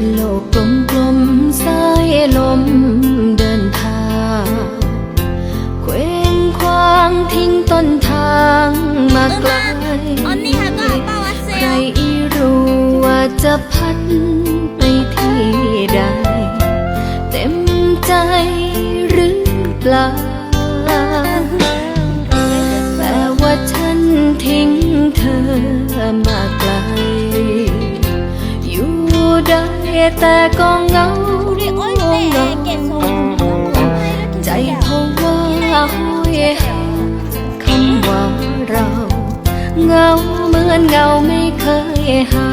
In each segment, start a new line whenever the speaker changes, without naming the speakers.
โลกกลมๆสายลมเดินทางเคว้งคว้างทิ้งต้นทางมาไกลใครรู้ว่าจะพัดไปที่ใดเต็มใจหรือเปล่าแต่ว่าฉันทิ้งเธอมาไกลอยู่ได้แต่ก็เหงาใจเพราะว่าห้อยหาคำว่าเราเหงาเหมือนเงาไม่เคยหา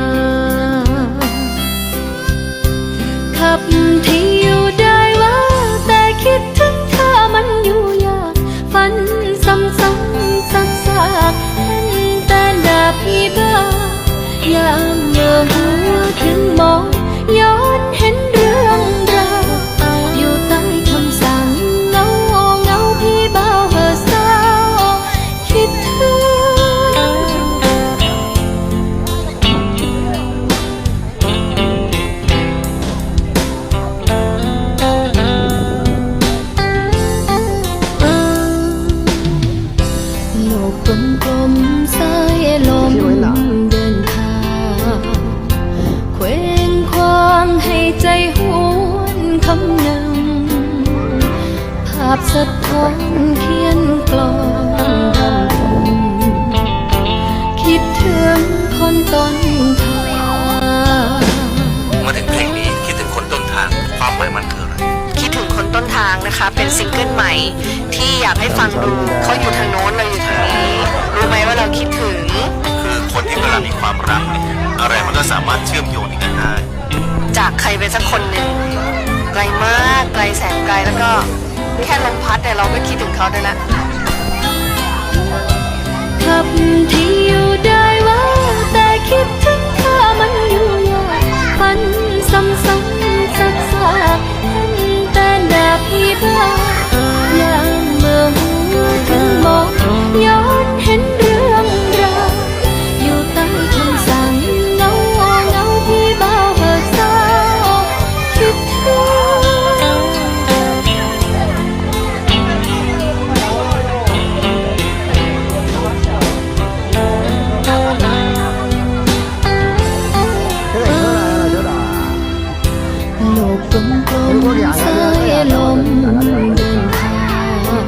ขับที่อยู่ได้ว่าแต่คิดถึงเธอมันอยู่ยากฝันซ้ำซักเห็นแต่หน้าพี่บ้ายามเมื่อหัวถึงมองย้อนเห็นเรื่องราวอยู่ใต้คำสั่งเงาพี่บ้าเห่อเศร้าคิดถึงโลกกลมๆสายลมเดินทางเคว้งคว้างให้ใจหวนคำนึงภาพสะท้อนเขียนกลอนรำพึงคิดถึงคนต้นทาง
มาถึงเพลงนี้คิดถึงคนต้นทางความหมายมันคืออะไร
คิดถึงคนต้นทางนะคะเป็นซิงเกิลใหม่ที่อยากให้ฟังดูเขาอยู่ทางโน้นเราอยู่ทางนี้รู้ไหมว่าเราคิดถึง
คือคนที่เวลามีความรักเนี่ยอะไรมันก็สามารถเชื่อมโยงกันได้
จากใครไปสักคนหนึ่งไกลมากไกลแสนไกลแล้วก็แค่ลมพัดแต่เราก็คิดถึงเขาด้วยนะ
ขับที่อยู่ได้ว่าแต่คิดถึงเธอมันอยู่ยากฝันซ้ำซักเห็นแต่หน้าพี่บ้ายามเมื่อหัวถึงมองย้อนเห็นเรื่องราวอยู่ใต้คำสั่งเงาพี่บ้าเห่อเศร้าคิดถึงโลกกลมๆสายลมเดินทาง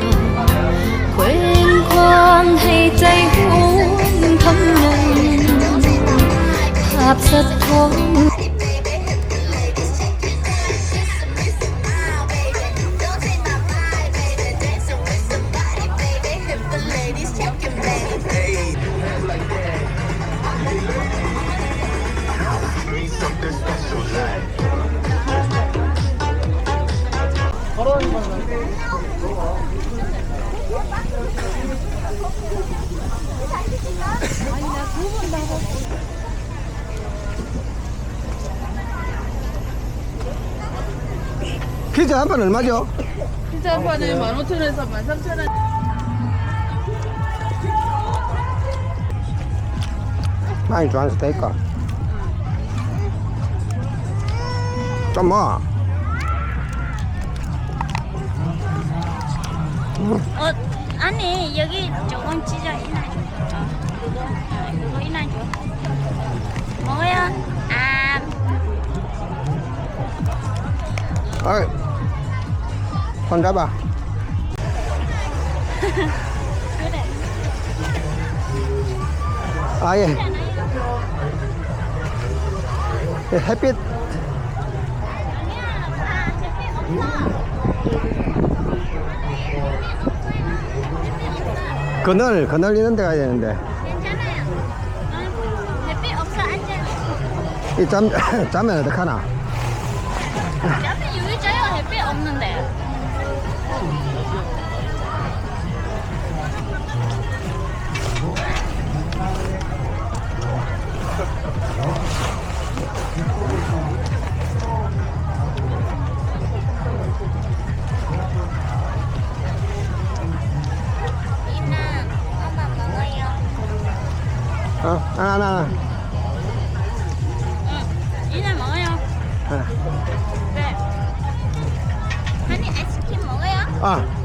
เคว้งคว้างให้ใจหวนคำนึงภาพสะท้อน
피자 한 판 얼마죠?
피자 한 판에 15,000원에서 13,000원.
많이 좋아하는 스테이크. 좀 뭐?
아니 여기 조금 찢어 이나줘. 그거 이나줘. 먹어요. 아.
어이, 손 잡아.
그래.
아, 예. 예, 햇빛. 그늘 있는 데 가야 되는데.
괜찮아요. 햇빛 없어 앉아.
이 자면 어떡하나?
옆에 여기 쪄요. 햇빛 없는데.
하나.
응, 이나 먹어요.
아